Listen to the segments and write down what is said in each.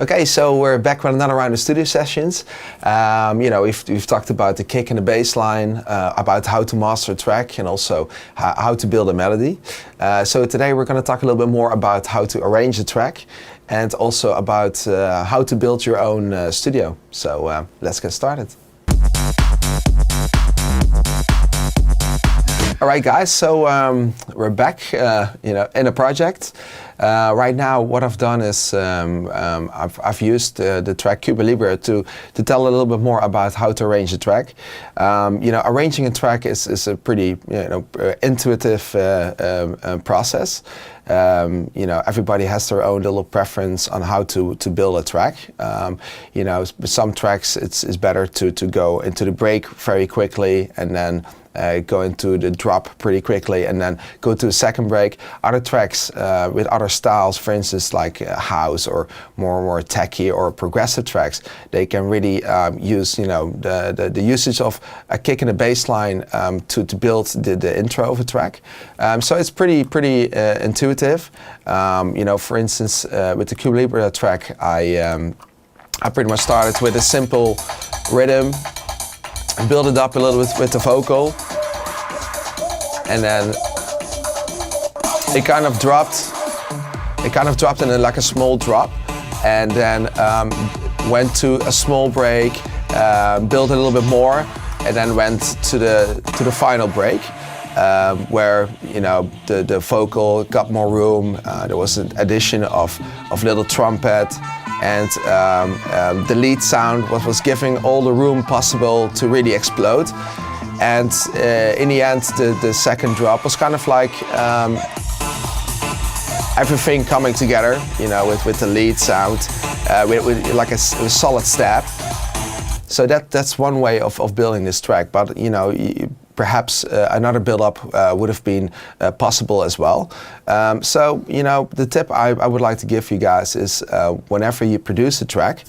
Okay, so we're back with another round of studio sessions. We've talked about the kick and the bass line, about how to master a track, and also how to build a melody. So today we're going to talk a little bit more about how to arrange a track, and also about how to build your own studio. So let's get started. All right, guys. So we're back, in a project. Right now, what I've done is I've used the track Cuba Libre to tell a little bit more about how to arrange a track. Arranging a track is a pretty intuitive process. Everybody has their own little preference on how to build a track. Some tracks it's better to go into the break very quickly and then go into the drop pretty quickly and then go to the second break. Other tracks with other styles, for instance, like house or more techy or progressive tracks, they can really use the usage of a kick and a bass line to build the intro of a track. So it's pretty intuitive. For instance, with the Cuba Libre track, I pretty much started with a simple rhythm, build it up a little bit with the vocal, and then it kind of dropped in like a small drop, and then went to a small break, built a little bit more, and then went to the final break, where the vocal got more room. There was an addition of little trumpet, and the lead sound was giving all the room possible to really explode. And in the end, the second drop was kind of like everything coming together, with the lead sound, with like a solid step. So that's one way of building this track. But perhaps another build-up would have been possible as well. The tip I would like to give you guys is whenever you produce a track,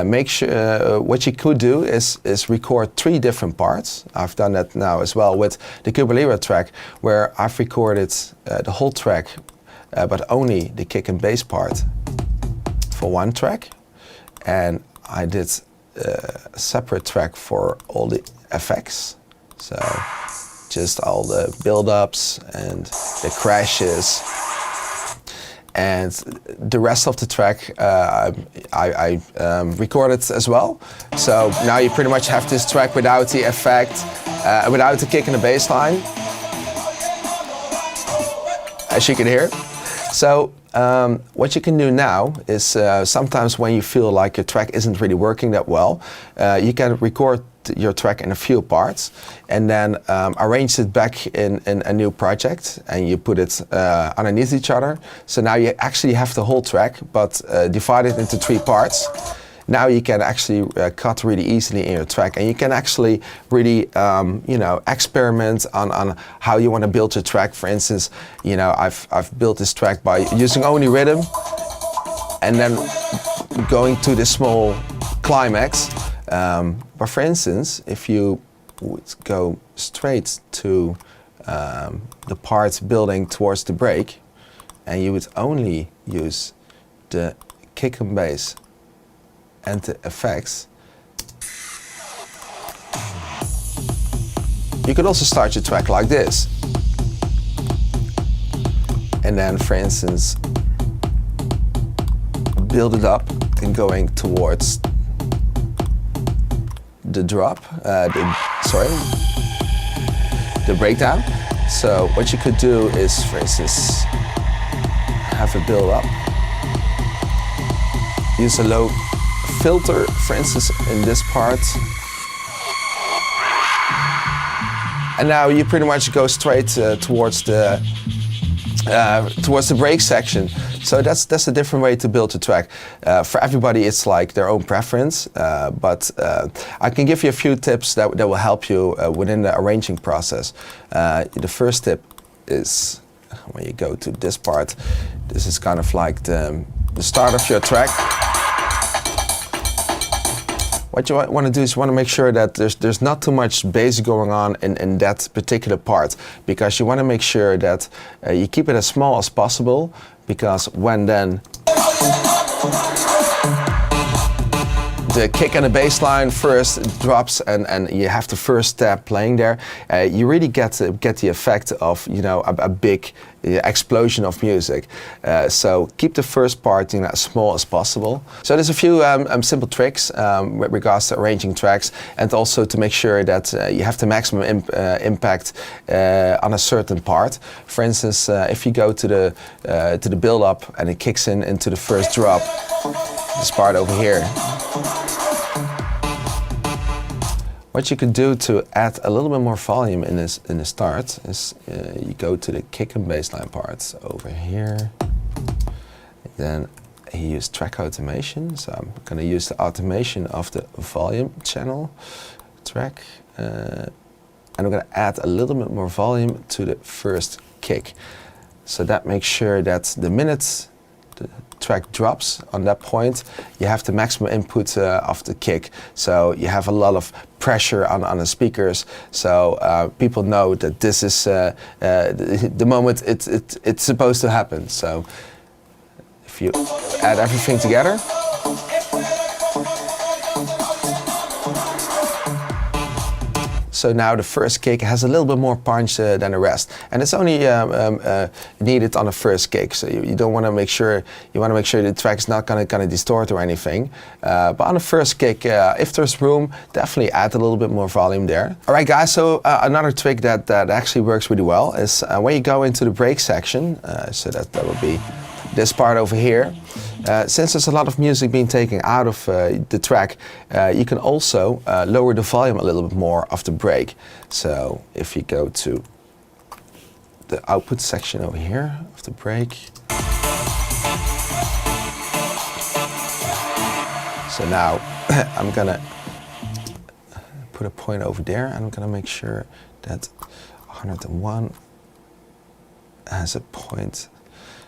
make sure what you could do is record 3 different parts. I've done that now as well with the Cuba Libre track, where I've recorded the whole track, but only the kick and bass part for one track, and I did a separate track for all the effects. So just all the build-ups and the crashes, and the rest of the track I recorded as well. So now you pretty much have this track without the effect, without the kick and the bass line, as you can hear. So what you can do now is sometimes when you feel like your track isn't really working that well, you can record your track in a few parts and then arrange it back in a new project, and you put it underneath each other. So now you actually have the whole track, but divide it into 3 parts. Now you can actually cut really easily in your track, and you can actually really experiment on how you want to build your track. For instance, I've built this track by using only rhythm and then going to the small climax. But for instance, if you would go straight to the part building towards the break, and you would only use the kick and bass and the effects, you could also start your track like this. And then, for instance, build it up and going towards the drop, the breakdown. So what you could do is, for instance, have a build up, use a low filter, for instance, in this part, and now you pretty much go straight towards the break section. So that's a different way to build a track. For everybody, it's like their own preference, but I can give you a few tips that will help you within the arranging process. The first tip is when you go to this part. This is kind of like the start of your track. What you want to do is you want to make sure that there's not too much bass going on in that particular part, because you want to make sure that you keep it as small as possible, because when then the kick and the bass line first drops, and you have the first step playing there, you really get the effect of, you know, a big explosion of music. So keep the first part, you know, as small as possible. So there's a few simple tricks with regards to arranging tracks, and also to make sure that you have the maximum impact on a certain part. For instance, if you go to the build-up and it kicks into the first drop, this part over here. What you could do to add a little bit more volume in the start is you go to the kick and bass line parts over here. Then you use track automation. So I'm going to use the automation of the volume channel track. And I'm going to add a little bit more volume to the first kick. So that makes sure that the minute the track drops on that point, you have the maximum input of the kick. So you have a lot of pressure on the speakers. So people know that this is the moment it's supposed to happen. So if you add everything together, so now the first kick has a little bit more punch than the rest, and it's only needed on the first kick. So you don't want to make sure the track is not going to distort or anything. But on the first kick, if there's room, definitely add a little bit more volume there. All right, guys. So another trick that actually works really well is when you go into the break section. So that will be this part over here. Since there's a lot of music being taken out of the track, you can also lower the volume a little bit more of the break. So if you go to the output section over here of the break. So now I'm gonna put a point over there, and I'm gonna make sure that 101 has a point.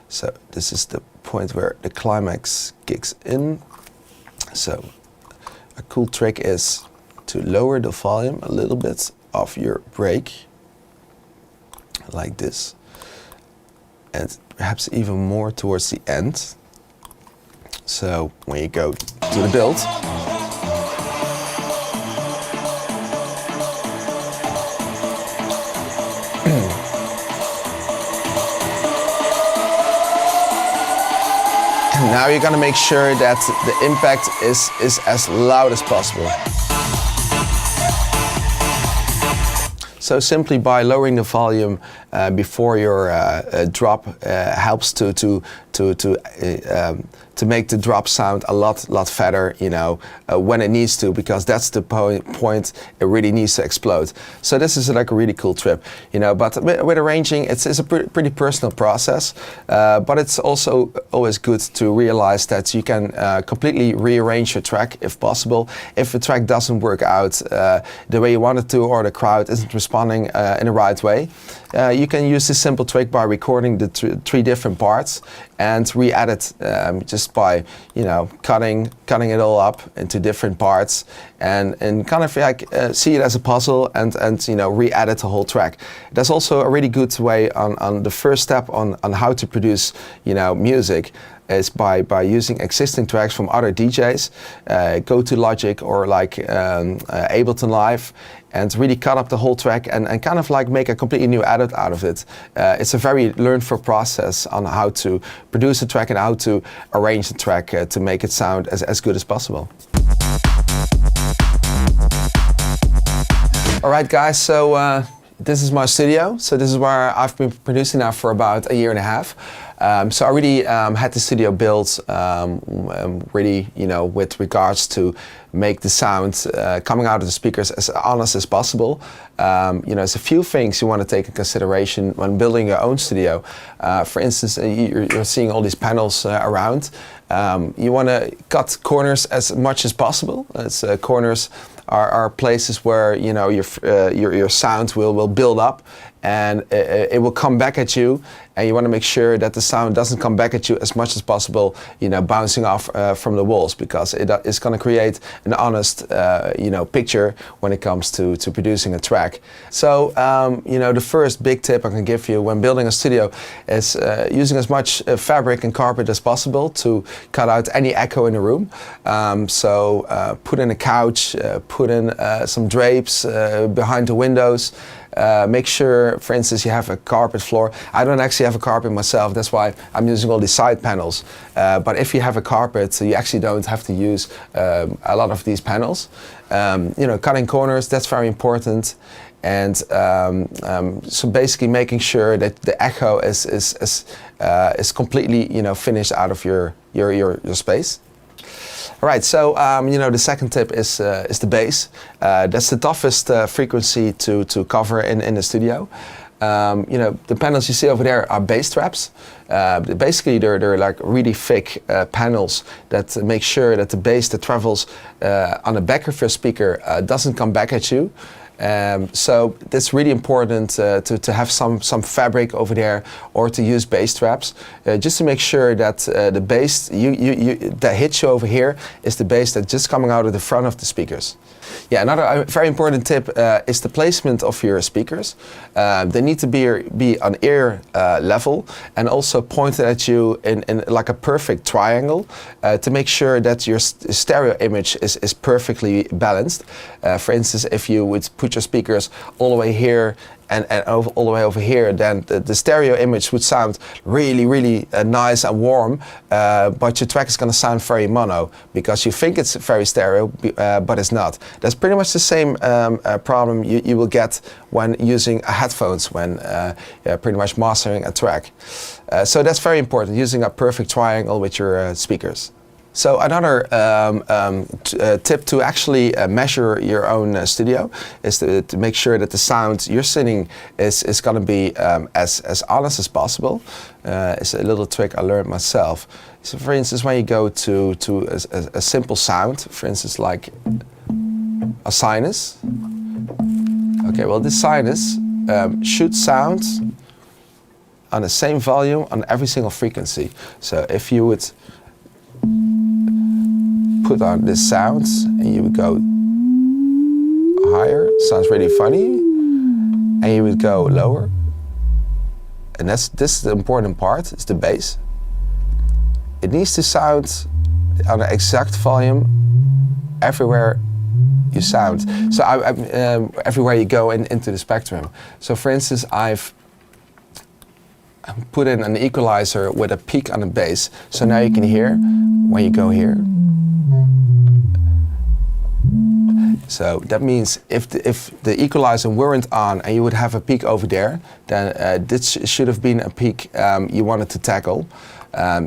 So this is the point where the climax kicks in. So a cool trick is to lower the volume a little bit of your break, like this, and perhaps even more towards the end. So when you go to the build, now you're gonna make sure that the impact is as loud as possible. So simply by lowering the volume before your drop helps to make the drop sound a lot fatter, you know, when it needs to, because that's the point it really needs to explode. So this is like a really cool trip, you know. But with arranging, it's a pretty personal process, but it's also always good to realize that you can completely rearrange your track if possible. If the track doesn't work out the way you want it to, or the crowd isn't responding in the right way, you can use this simple trick by recording the three different parts and re-edit just by, you know, cutting it all up into different parts, and kind of like see it as a puzzle, and you know, re-edit the whole track. That's also a really good way on the first step on how to produce, you know, music, is by using existing tracks from other DJs. Go to Logic or like Ableton Live, and really cut up the whole track and kind of like make a completely new edit out of it. It's a very learned for process on how to produce a track and how to arrange the track to make it sound as good as possible. All right, guys, so this is my studio. So this is where I've been producing now for about a year and a half. So I really had the studio built really, you know, with regards to make the sound coming out of the speakers as honest as possible. You know, there's a few things you want to take in consideration when building your own studio. For instance, you're seeing all these panels around. You want to cut corners as much as possible. As corners are places where, you know, your sound will build up, and it will come back at you, and you want to make sure that the sound doesn't come back at you as much as possible, bouncing off from the walls, because it's going to create an honest, picture when it comes to producing a track. So, the first big tip I can give you when building a studio is using as much fabric and carpet as possible to cut out any echo in the room. So put in a couch, put in some drapes behind the windows. Make sure, for instance, you have a carpet floor. I don't actually have a carpet myself, that's why I'm using all these side panels. But if you have a carpet, you actually don't have to use a lot of these panels. Cutting corners, that's very important. And so basically making sure that the echo is completely finished out of your space. All right, so the second tip is the bass. That's the toughest frequency to cover in the studio. The panels you see over there are bass traps. Basically, they're like really thick panels that make sure that the bass that travels on the back of your speaker doesn't come back at you. So it's really important to have some fabric over there, or to use bass traps, just to make sure that the bass that hits you over here is the bass that's just coming out of the front of the speakers. Yeah, another very important tip is the placement of your speakers. They need to be on ear level, and also pointed at you in like a perfect triangle, to make sure that your stereo image is perfectly balanced. For instance, if you would put your speakers all the way here and all the way over here, then the stereo image would sound really nice and warm, but your track is going to sound very mono, because you think it's very stereo, but it's not. That's pretty much the same problem you will get when using headphones, when pretty much mastering a track. So that's very important, using a perfect triangle with your speakers. So another tip to actually measure your own studio is to make sure that the sound you're sitting is going to be as honest as possible. It's a little trick I learned myself. So for instance, when you go to a simple sound, for instance like a sinus. Okay, well this sinus should sound on the same volume on every single frequency. So if you would put on this sound and you would go higher, sounds really funny, and you would go lower, and this is the important part, it's the bass. It needs to sound on the exact volume everywhere you sound. So everywhere you go into the spectrum. So for instance, I've put in an equalizer with a peak on the bass, so now you can hear when you go here. So that means if the equalizer weren't on and you would have a peak over there, then this should have been a peak you wanted to tackle.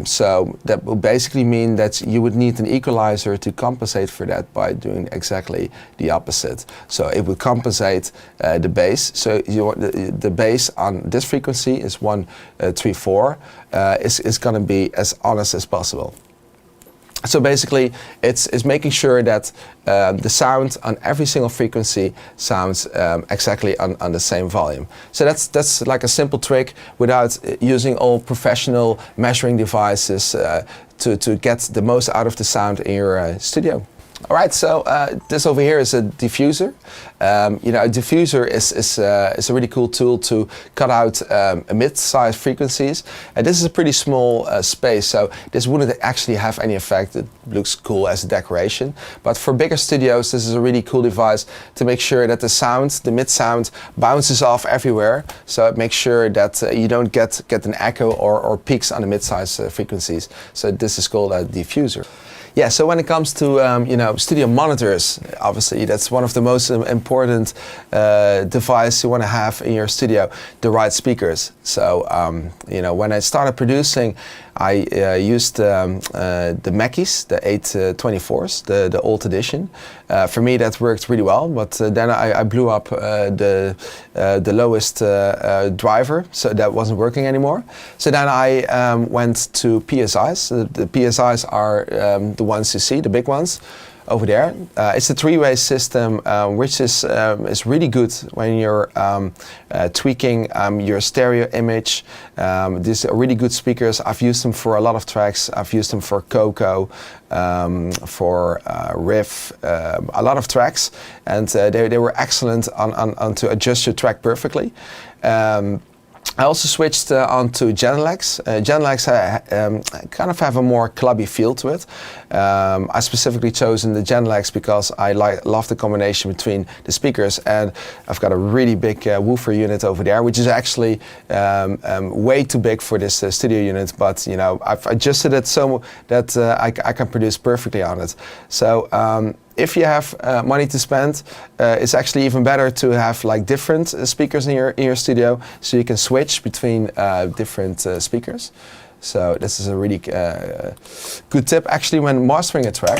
So that will basically mean that you would need an equalizer to compensate for that by doing exactly the opposite. So it would compensate the bass. So the bass on this frequency is 134, is going to be as honest as possible. So basically, it's making sure that the sound on every single frequency sounds exactly on the same volume. So that's like a simple trick without using all professional measuring devices to get the most out of the sound in your studio. All right, so this over here is a diffuser. A diffuser is a really cool tool to cut out mid-sized frequencies. And this is a pretty small space, so this wouldn't actually have any effect. It looks cool as a decoration. But for bigger studios, this is a really cool device to make sure that the sound, the mid-sound, bounces off everywhere. So it makes sure that you don't get an echo or peaks on the mid-sized frequencies. So this is called a diffuser. Yeah, so when it comes to studio monitors, obviously that's one of the most important devices you want to have in your studio, the right speakers. So when I started producing, I used the Mackies, the 824s, the old edition. For me that worked really well, but then I blew up the lowest driver, so that wasn't working anymore. So then I went to PSIs. The PSIs are the ones you see, the big ones. over there. It's a three-way system, which is really good when you're tweaking your stereo image. These are really good speakers. I've used them for a lot of tracks. I've used them for Coco, for Riff, a lot of tracks, and they were excellent on to adjust your track perfectly. I also switched onto Genelecs. Genelecs kind of have a more clubby feel to it. I specifically chosen the Genelecs because I love the combination between the speakers, and I've got a really big woofer unit over there, which is actually way too big for this studio unit, but you know, I've adjusted it so that I can produce perfectly on it. So if you have money to spend, it's actually even better to have like different speakers in your studio, so you can switch between different speakers. So this is a really good tip actually when mastering a track.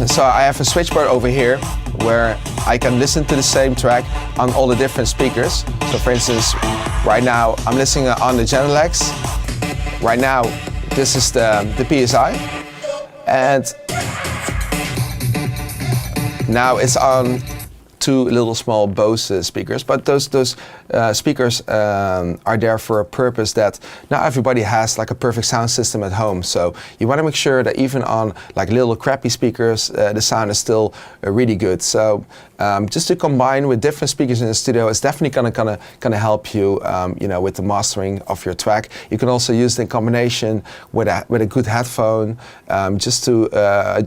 So I have a switchboard over here where I can listen to the same track on all the different speakers. So for instance, right now I'm listening on the Genelecs. Right now this is the PSI, and now it's on two little small Bose speakers, but those speakers are there for a purpose that not everybody has like a perfect sound system at home. So you want to make sure that even on like little crappy speakers, the sound is still really good. So just to combine with different speakers in the studio is definitely gonna help you, you know, with the mastering of your track. You can also use it in combination with a good headphone, just to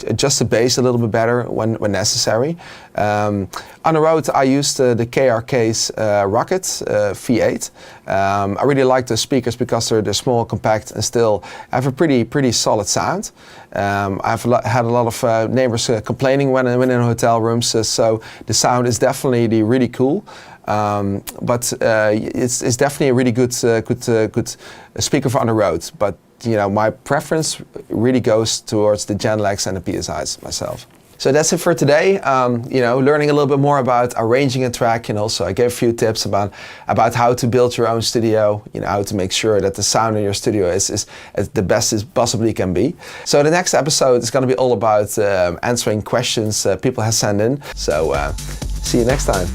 adjust the bass a little bit better when necessary. On the road, I used the KRK's Rocket V8. I really like the speakers because they're small, compact, and still have a pretty solid sound. I've had a lot of neighbors complaining when in hotel rooms, so the sound is definitely really cool. But it's definitely a really good speaker for on the road. But you know, my preference really goes towards the Genelecs and the PSIs myself. So that's it for today. You know, learning a little bit more about arranging a track, and also I gave a few tips about how to build your own studio. You know, how to make sure that the sound in your studio is the best it possibly can be. So the next episode is going to be all about answering questions people have sent in. So see you next time.